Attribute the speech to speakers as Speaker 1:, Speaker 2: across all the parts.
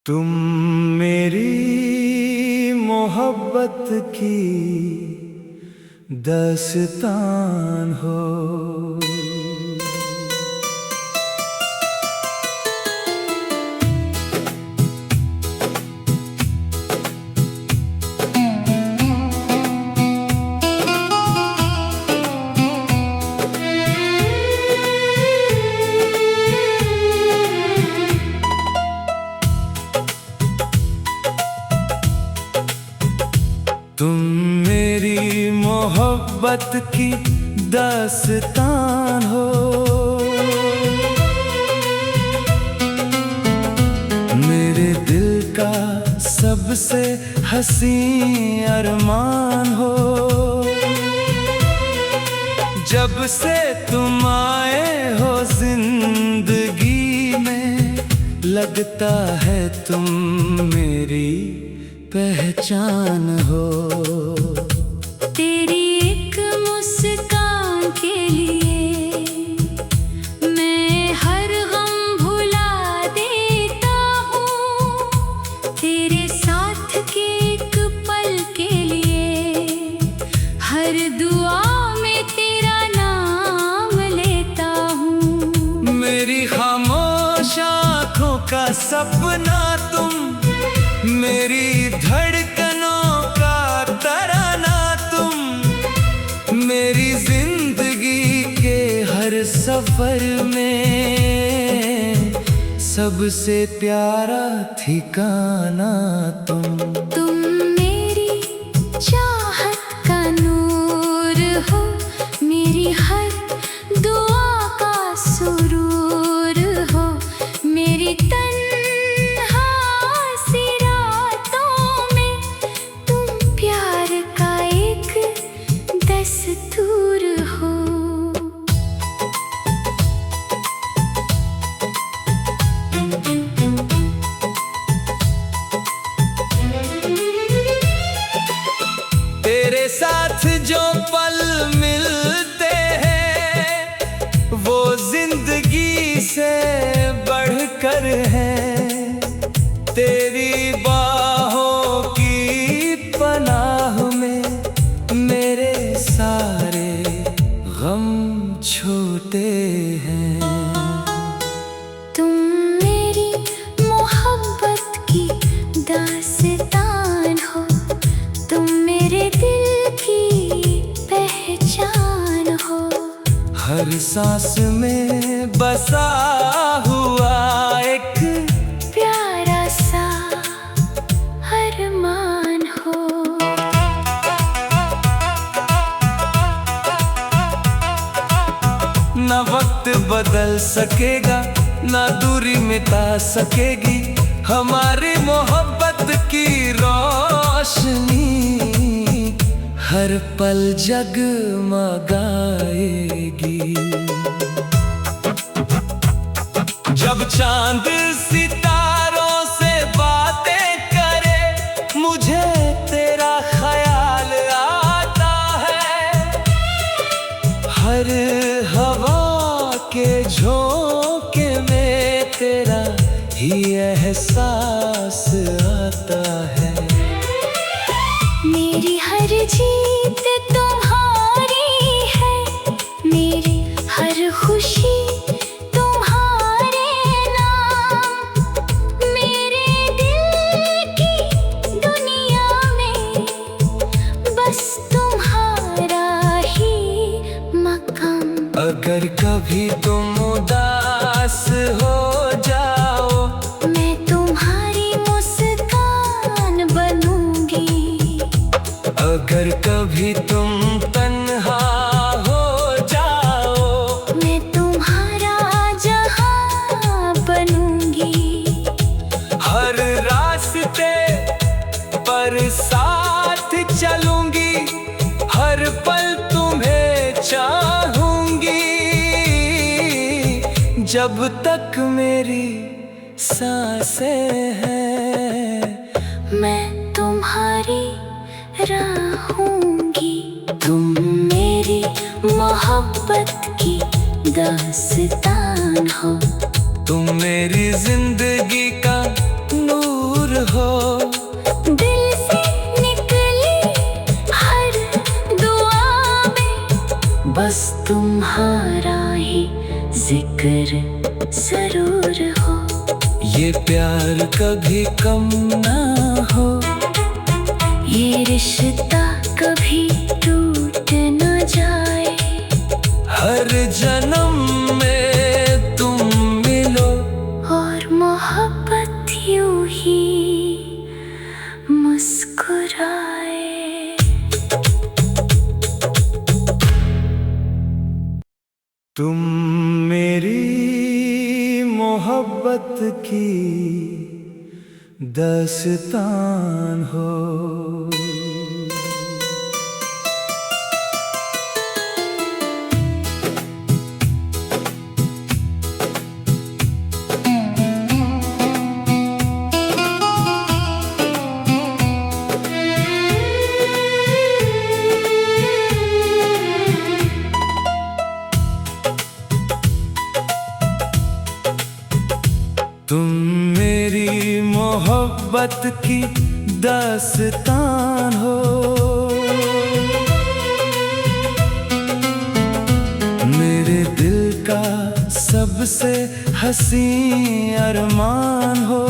Speaker 1: तुम मेरी मोहब्बत की दास्तान हो। तुम मेरी मोहब्बत की दास्तान हो। मेरे दिल का सबसे हसी अरमान हो। जब से तुम आए हो जिंदगी में, लगता है तुम मेरी पहचान हो।
Speaker 2: तेरी एक मुस्कान के लिए मैं हर गम भुला देता हूँ। तेरे साथ के एक पल के लिए हर दुआ में तेरा नाम लेता हूँ।
Speaker 1: मेरी खामोश आँखों का सपना तुम, मेरी धड़कनों का तराना तुम, मेरी जिंदगी के हर सफर में सबसे प्यारा ठिकाना तुम
Speaker 2: मेरी चाहत का नूर हो, मेरी हर दुआ का सुरूर हो। मेरी दस्तूर हो।
Speaker 1: तेरे साथ जो पल मिलते हैं वो जिंदगी से बढ़कर हैं। तेरी बाहों की पनाह में मेरे सारे गम छोटे हैं।
Speaker 2: तुम मेरी मोहब्बत की दास्तान हो। तुम मेरे दिल की पहचान हो।
Speaker 1: हर सांस में बसा हुआ एक
Speaker 2: प्यारा सा अरमान हो।
Speaker 1: ना वक्त बदल सकेगा, ना दूरी मिटा सकेगी हमारी मोहब्बत की रोशनी। हर पल जगमगाएगी। जब चांद सितारों से बातें करे, मुझे तेरा ख्याल आता है। हर हवा के झोंके में तेरा ही एहसास आता है।
Speaker 2: मेरी हर जीत तुम्हारी है, मेरी हर खुशी तुम्हारे नाम। मेरे दिल की दुनिया में बस तुम्हारा ही मकाम।
Speaker 1: अगर कभी तुम उदास हो जाओ,
Speaker 2: मैं तुम्हारी मुस्कान बनूंगी।
Speaker 1: अगर कभी तुम तन्हा हो जाओ,
Speaker 2: मैं तुम्हारा जहां बनूंगी।
Speaker 1: हर रास्ते पर साथ चलूंगी, हर पल तुम्हें चाहूंगी। जब तक मेरी सांसें हैं
Speaker 2: मैं तुम्हारी रहूंगी। तुम मेरी मोहब्बत की दास्तान हो।
Speaker 1: तुम मेरी जिंदगी का नूर
Speaker 2: तुम्हारा ही जिक्र जरूर हो।
Speaker 1: ये प्यार कभी कम ना हो,
Speaker 2: ये रिश्ता कभी टूट न जाए।
Speaker 1: हर जन्म में तुम मिलो
Speaker 2: और मोहब्बत यूं ही मुस्कुराए।
Speaker 1: तुम मेरी मोहब्बत की दास्तान हो। तुम मेरी मोहब्बत की दास्तान हो। मेरे दिल का सबसे हसी अरमान हो।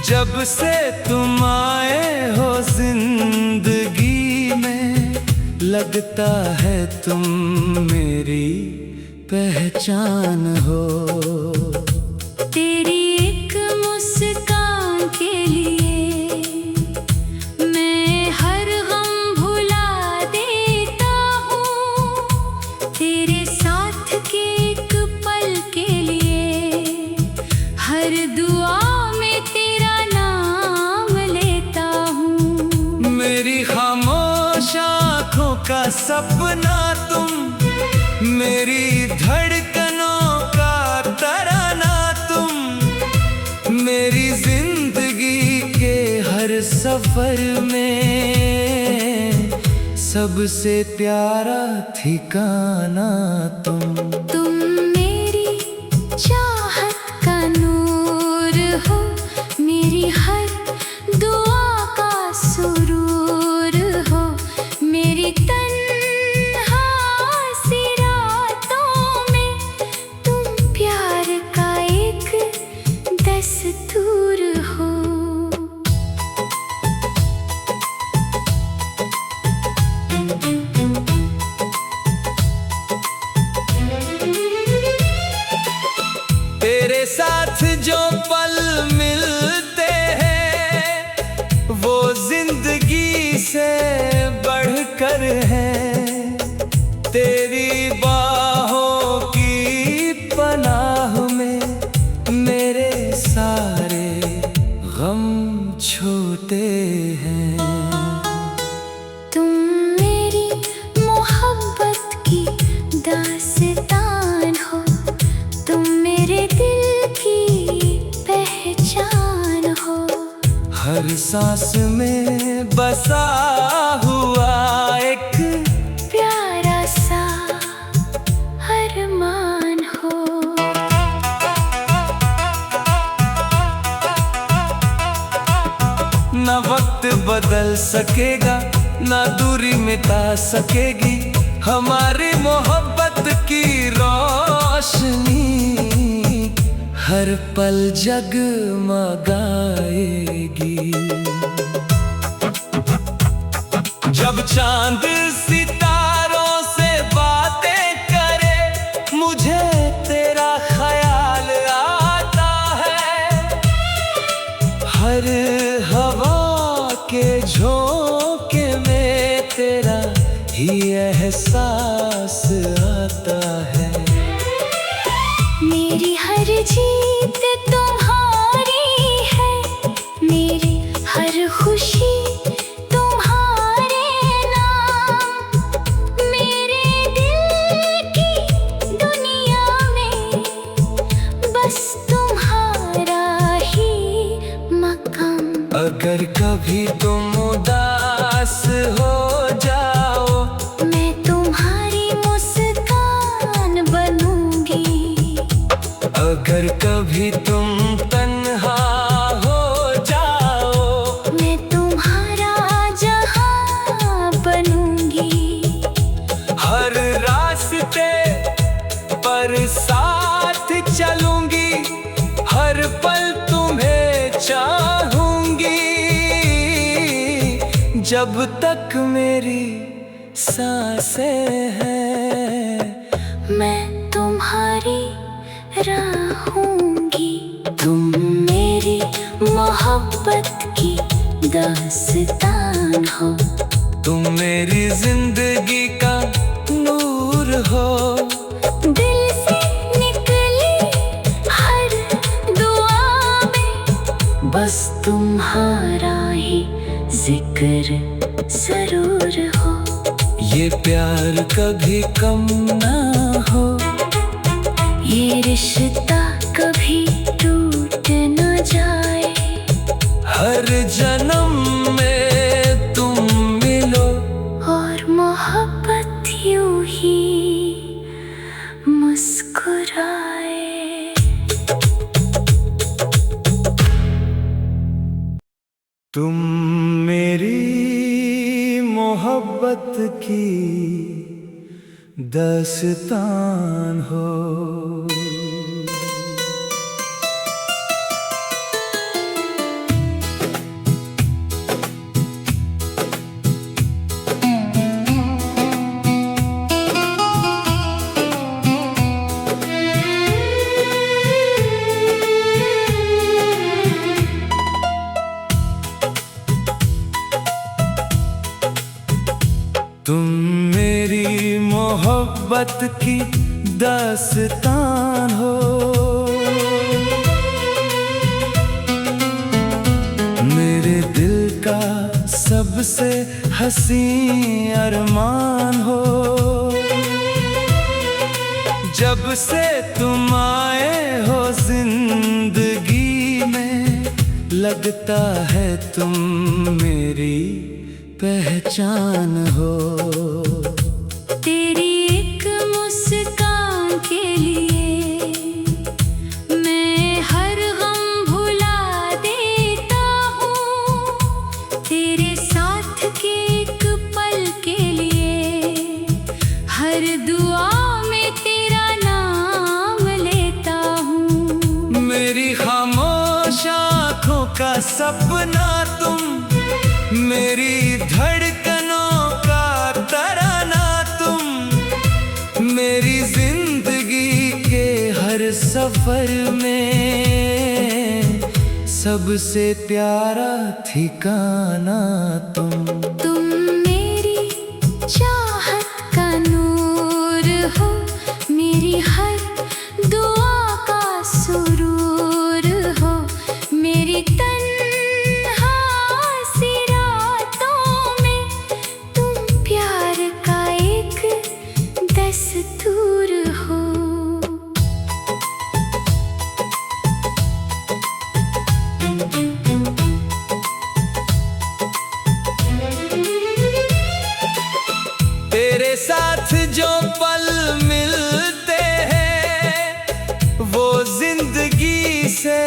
Speaker 1: जब से तुम आए हो जिंदगी में, लगता है तुम मेरी पहचान हो।
Speaker 2: तेरी एक मुस्कान के लिए मैं हर गम भुला देता हूँ। तेरे साथ के एक पल के लिए हर दुआ में तेरा नाम लेता हूँ।
Speaker 1: मेरी खामोश आँखों का सपना तुम, मेरी धड़कनों का तराना तुम, मेरी जिंदगी के हर सफर में सबसे प्यारा ठिकाना तुम।
Speaker 2: मेरी चाहत का नूर हो, मेरी हर दुआ का सुरूर हो। मेरी दस्तूर हो।
Speaker 1: तेरे साथ जो पल मिलते हैं वो जिंदगी से बढ़कर हैं। तेरी बाहों की पनाह में मेरे सारे गम छोटे हैं।
Speaker 2: तुम मेरी मोहब्बत की दास्तान हो। तुम मेरे दिल की पहचान हो।
Speaker 1: हर सांस में बसा हुआ एक
Speaker 2: प्यारा सा अरमान हो।
Speaker 1: ना वक्त बदल सकेगा, ना दूरी मिटा सकेगी हमारी मोहब्बत की रोशनी। हर पल जगमगाएगी। जब चांद सितारों से बातें करे, मुझे तेरा ख्याल आता है। हर हवा के झोंके में तेरा ही एहसास आता है।
Speaker 2: मेरी हर जीत तुम्हारी है, मेरी हर खुशी तुम्हारे नाम। मेरे दिल की दुनिया में बस तुम्हारा ही मकाम।
Speaker 1: अगर कभी तुम उदास हो जाओ,
Speaker 2: मैं तुम्हारी मुस्कान बनूंगी।
Speaker 1: अगर कभी तुम तन्हा हो जाओ,
Speaker 2: मैं तुम्हारा जहां बनूंगी।
Speaker 1: जब तक मेरी सांसें हैं
Speaker 2: मैं तुम्हारी रहूंगी। तुम मेरी मोहब्बत की दास्तान हो।
Speaker 1: तुम मेरी जिंदगी का नूर हो।
Speaker 2: दिल से निकली हर दुआ में बस तुम्हारा ही जिक्र जरूर हो।
Speaker 1: ये प्यार कभी कम ना हो,
Speaker 2: ये रिश्ता कभी टूट न जाए।
Speaker 1: हर जन्म में तुम मिलो
Speaker 2: और मोहब्बत यूं ही मुस्कुराए।
Speaker 1: तुम मेरी मोहब्बत की दास्तान हो। तुम मेरी मोहब्बत की दास्तान हो। मेरे दिल का सबसे हसी अरमान हो। जब से तुम आए हो जिंदगी में, लगता है तुम मेरी पहचान हो।
Speaker 2: तेरी एक मुस्कान के लिए मैं हर गम भुला देता हूँ। तेरे साथ के एक पल के लिए हर दुआ में तेरा नाम लेता हूँ।
Speaker 1: मेरी खामोश आँखों का सपना तुम, मेरी धड़कनों का तराना तुम। मेरी जिंदगी के हर सफर में सबसे प्यारा ठिकाना तुम।
Speaker 2: तुम मेरी चाहत का नूर हो। मेरी हर दुआ का सुरूर हो। मेरी दस्तूर हो।
Speaker 1: तेरे साथ जो पल मिलते हैं वो जिंदगी से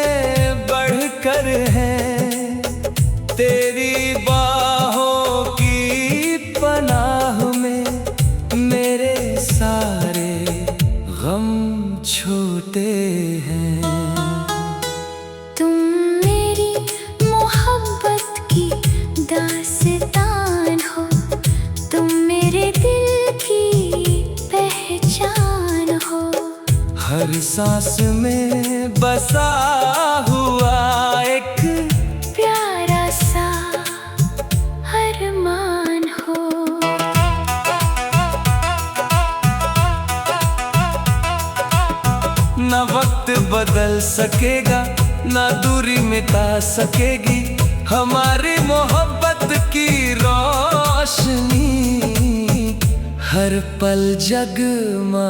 Speaker 1: बढ़कर हैं। तेरी बाहों की पनाह में मेरे सारे गम छोटे हैं।
Speaker 2: तुम मेरी मोहब्बत की दास्तान हो। तुम मेरे दिल की पहचान हो।
Speaker 1: हर सांस में बसा हुआ एक
Speaker 2: प्यारा सा अरमान हो।
Speaker 1: ना वक्त बदल सकेगा, ना दूरी मिटा सकेगी हमारी मोहब्बत की रोशनी। हर पल जगमगाएगी।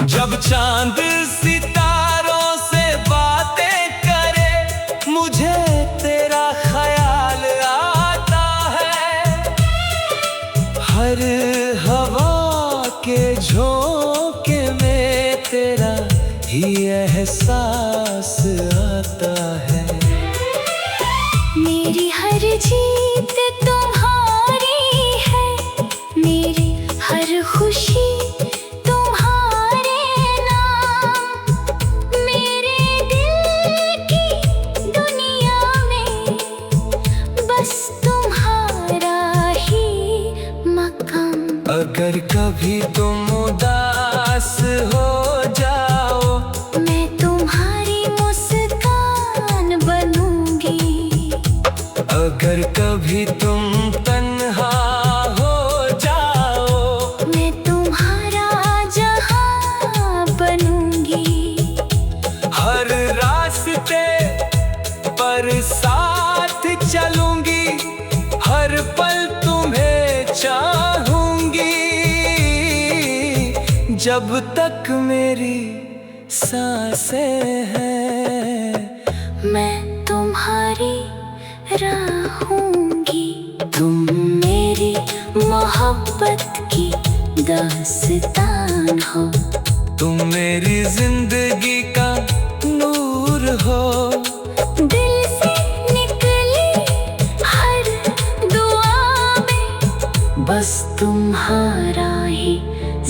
Speaker 1: जब चांद सितारों से बातें करे, मुझे तेरा ख्याल आता है। हर हवा के झोंके में तेरा ही एहसास आता है।
Speaker 2: मेरी हर जीत तुम्हारी है। मेरी हर खुशी तुम्हारे नाम। मेरे दिल की दुनिया
Speaker 1: तक मेरी सांसें हैं।
Speaker 2: मैं तुम्हारी रहूंगी, तुम मेरी मोहब्बत की दास्तान हो।
Speaker 1: तुम मेरी जिंदगी का नूर हो।
Speaker 2: दिल से निकली हर दुआ में बस तुम्हारा ही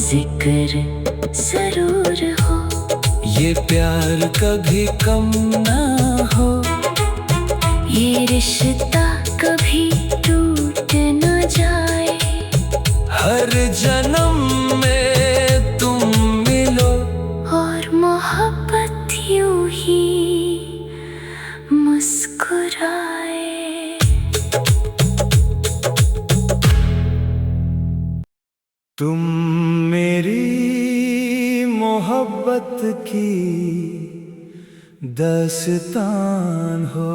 Speaker 2: जिक्र जरूर हो।
Speaker 1: ये प्यार कभी कम ना हो,
Speaker 2: ये रिश्ता कभी टूट न जाए।
Speaker 1: हर जन्म में तुम मिलो
Speaker 2: और मोहब्बत यूं ही मुस्कुराए।
Speaker 1: तुम मेरी मोहब्बत की दास्तान हो।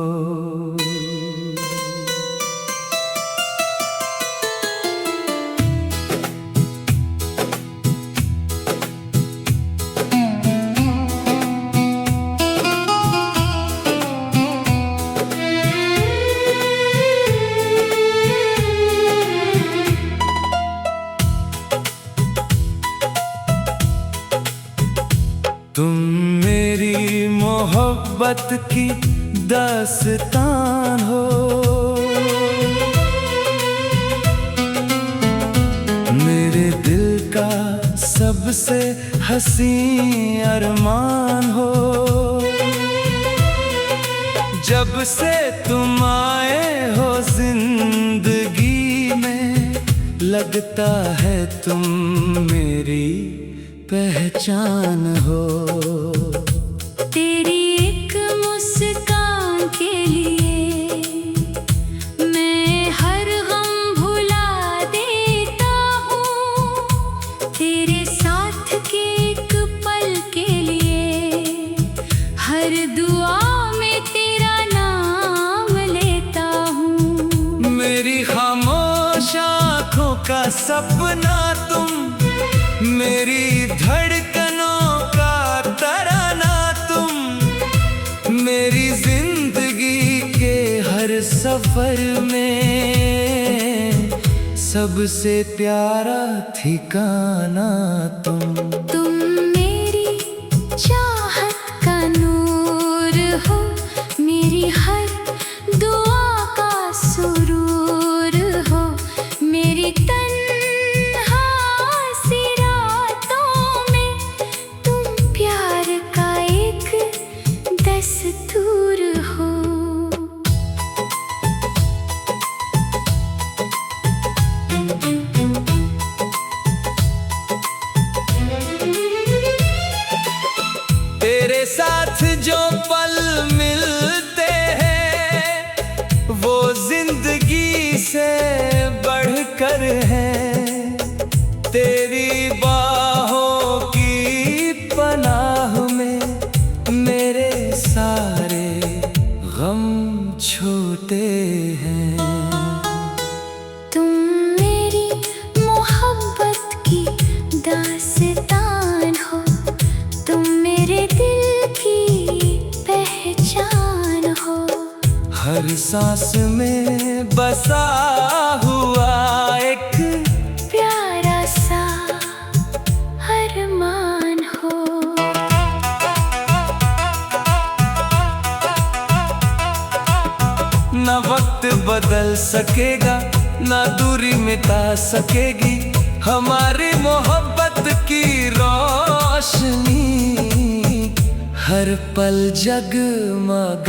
Speaker 1: तुम मेरी मोहब्बत की दास्तान हो। मेरे दिल का सबसे हसी अरमान हो। जब से तुम आए हो जिंदगी में, लगता है तुम मेरी पहचान हो।
Speaker 2: तेरी एक मुस्कान के लिए मैं हर गम भुला देता हूँ। तेरे साथ के एक पल के लिए हर दुआ में तेरा नाम लेता हूँ।
Speaker 1: मेरी खामोश आँखों का सपना तुम, मेरी धड़कनों का तराना तुम। मेरी जिंदगी के हर सफर में सबसे प्यारा ठिकाना तुम।
Speaker 2: तुम मेरी चाहत का नूर हो, मेरी हर दुआ का सुरूर हो। मेरी तन्हा सी रातों में तुम प्यार का एक दस्तूर हो।
Speaker 1: तेरे साथ जो पल मिलते हैं वो जिंदगी से बढ़कर हैं। तेरी बाहों की पनाह में मेरे सारे गम छोटे हैं।
Speaker 2: तुम मेरी मोहब्बत की दास्तान हो, तुम मेरे दिल की पहचान हो।
Speaker 1: हर सांस में बसा हुआ एक
Speaker 2: प्यारा सा अरमान हो।
Speaker 1: ना वक्त बदल सकेगा, ना दूरी मिटा सकेगी हमारी मोहब्बत की रोशनी। हर पल जगमगाएगी।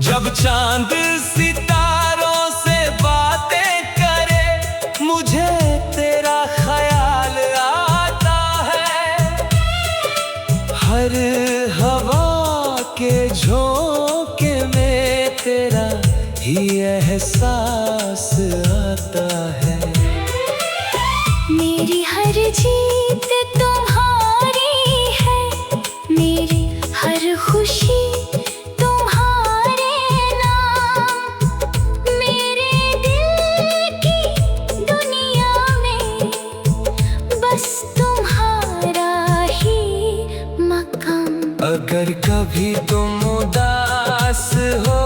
Speaker 1: जब चांद सितारों से बातें करे, मुझे तेरा ख्याल आता है। हर हवा के झोंके में तेरा ही एहसास आता है।
Speaker 2: मेरी हर जीत तुम्हारी है, मेरी हर खुशी तुम्हारे नाम। मेरे दिल की दुनिया
Speaker 1: कभी तुम उदास हो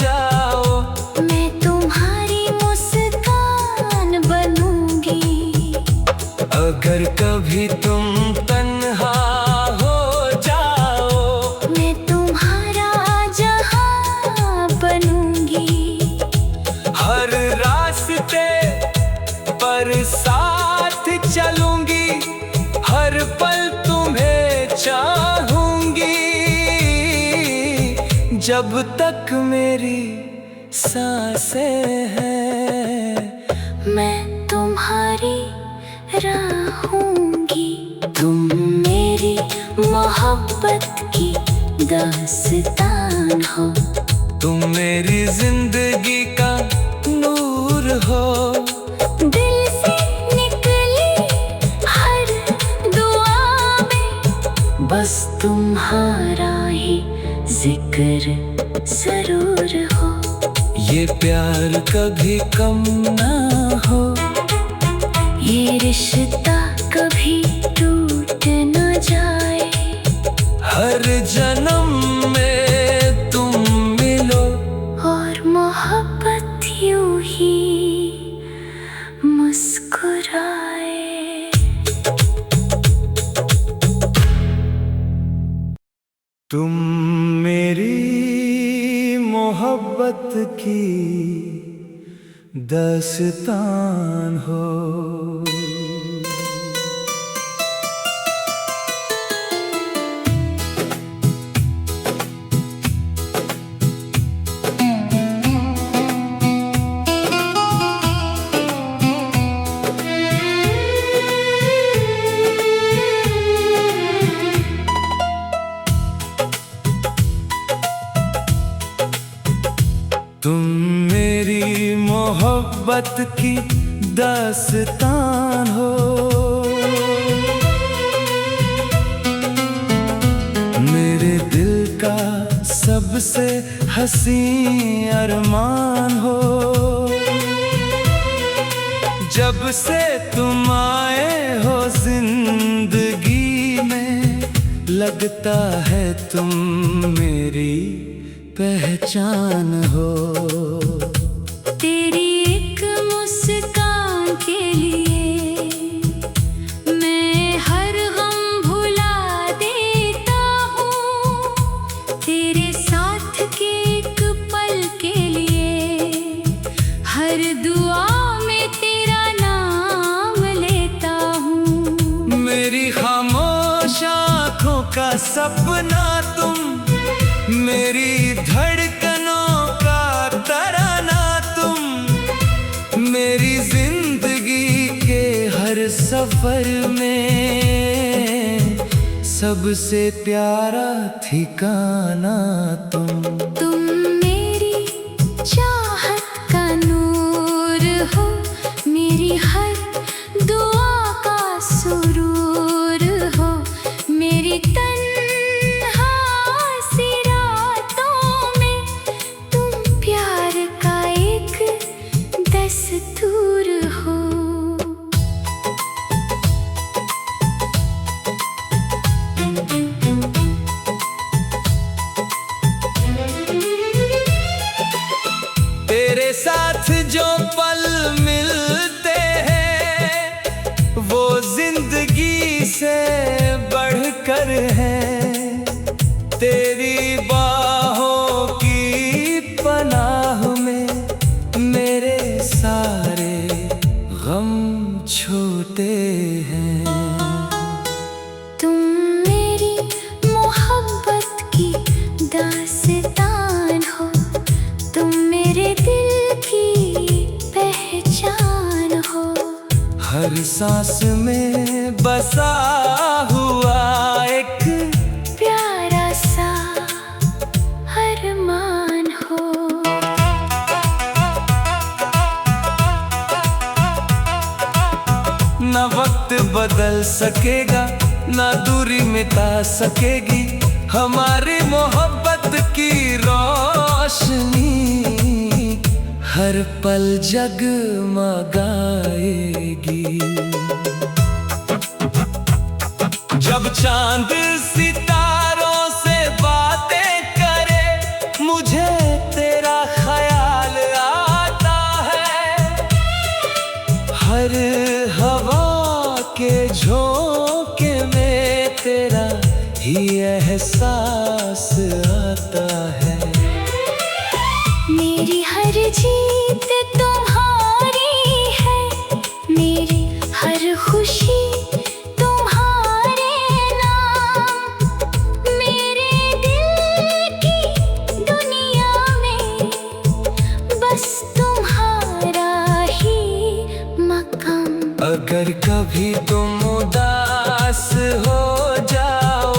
Speaker 1: जाओ,
Speaker 2: मैं तुम्हारी मुस्कान बनूंगी।
Speaker 1: अगर कभी तुम तन्हा हो जाओ,
Speaker 2: मैं तुम्हारा जहां बनूंगी।
Speaker 1: हर रास्ते पर साथ चलूंगी, हर पल तुम्हें चाहूंगी। जब तक मेरी सांसें हैं,
Speaker 2: मैं तुम्हारी रहूंगी। तुम मेरी मोहब्बत की दास्तान हो,
Speaker 1: तुम मेरी जिंदगी का नूर हो।
Speaker 2: दिल से निकली हर दुआ में बस तुम्हारा ही जिक्र जरूर हो।
Speaker 1: ये प्यार कभी कम ना हो,
Speaker 2: ये रिश्ता कभी टूट न जाए।
Speaker 1: हर जन्म में तुम मिलो
Speaker 2: और मोहब्बत यूं ही मुस्कुराए।
Speaker 1: तुम मेरी मोहब्बत की दास्तान हो। तुम मेरी मोहब्बत की दास्तान हो। मेरे दिल का सबसे हसी अरमान हो। जब से तुम आए हो जिंदगी में, लगता है तुम मेरी पहचान हो।
Speaker 2: तेरी एक मुस्कान के लिए मैं हर गम भुला देता हूँ। तेरे साथ के एक पल के लिए हर दुआ में तेरा नाम लेता हूँ।
Speaker 1: मेरी खामोश आँखों का सपना तुम, मेरी धड़कनों का तराना तुम, मेरी जिंदगी के हर सफर में सबसे प्यारा ठिकाना तुम।
Speaker 2: तुम मेरी चाहत का नूर हो, मेरी हर दुआ का सुरूर हो। मेरी तन्हा सी रातों में तुम प्यार का एक दस्तूर हो।
Speaker 1: तेरे साथ जो पल मिलते हैं, वो जिंदगी से बढ़कर हैं। तेरी बाहों की पनाह में मेरे सारे गम छूटे हैं।
Speaker 2: तुम मेरी मोहब्बत की दास्तान हो, तुम मेरे दिल की पहचान हो।
Speaker 1: हर सांस में बसा हुआ एक
Speaker 2: प्यारा सा अरमान हो।
Speaker 1: ना वक्त बदल सकेगा, ना दूरी मिटा सकेगी हमारी मोहब्बत की रोशनी। हर पल जगमगाएगी। जब चांद सितारों से बातें हर हवा के झोंके में तेरा ही एहसास आता है।
Speaker 2: मेरी हर जीत तुम्हारी है, मेरी हर खुशी तुम्हारे नाम। मेरे दिल की दुनिया में बस तुम्हारा ही मकाम।
Speaker 1: अगर कभी तुम उदास हो जाओ,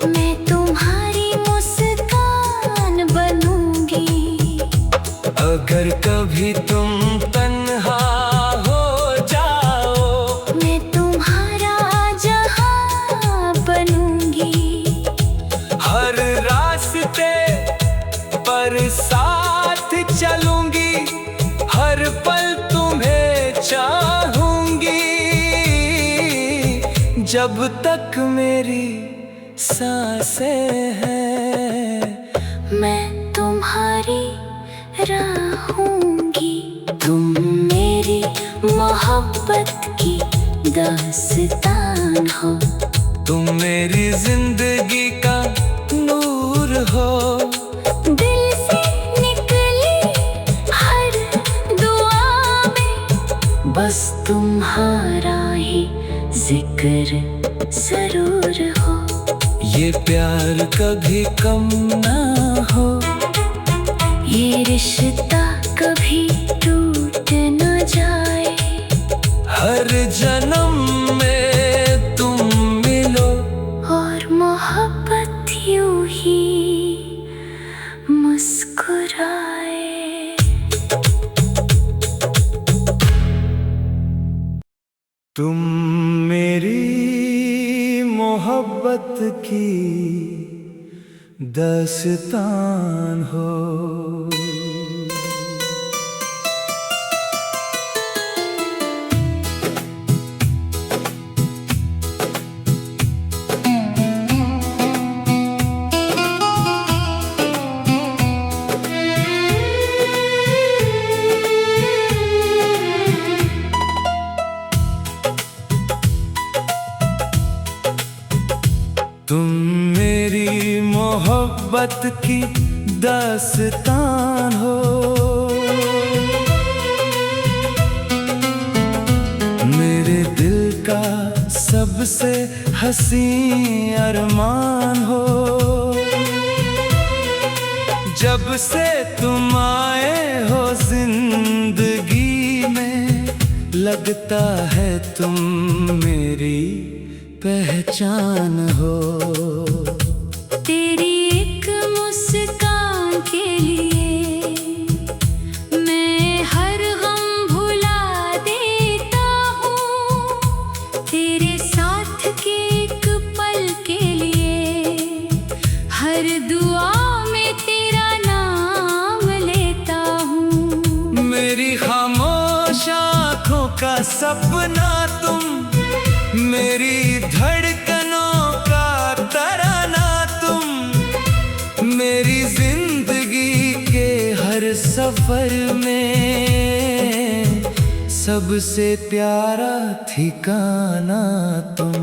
Speaker 2: मैं तुम्हारी मुस्कान बनूंगी।
Speaker 1: अगर कभी तुम तन्हा हो जाओ,
Speaker 2: मैं तुम्हारा जहां बनूंगी।
Speaker 1: हर रास्ते पर साथ चलूंगी, हर पल तुम्हें चाहूंगी। जब तक मेरी सांसें हैं,
Speaker 2: मैं तुम्हारी रहूंगी। तुम मेरी मोहब्बत की दास्तान हो,
Speaker 1: तुम मेरी जिंदगी का नूर हो।
Speaker 2: दिल से निकली हर दुआ में बस तुम्हारा ही जिक्र जरूर हो।
Speaker 1: ये प्यार कभी कम ना हो,
Speaker 2: ये रिश्ता कभी टूट न जाए।
Speaker 1: हर जन्म में तुम मिलो
Speaker 2: और मोहब्बत यूं ही मुस्कुराए।
Speaker 1: तुम मेरी मोहब्बत की दास्तान हो। तुम मेरी मोहब्बत की दास्तान हो। मेरे दिल का सबसे हसी अरमान हो। जब से तुम आए हो जिंदगी में, लगता है तुम मेरी पहचान हो।
Speaker 2: तेरी एक मुस्कान के लिए मैं हर गम भुला देता हूँ। तेरे साथ के एक पल के लिए हर दुआ में तेरा नाम लेता हूँ।
Speaker 1: मेरी खामोश आँखों का सपना तुम, मेरी धड़कनों का तराना तुम। मेरी जिंदगी के हर सफर में सबसे प्यारा ठिकाना तुम।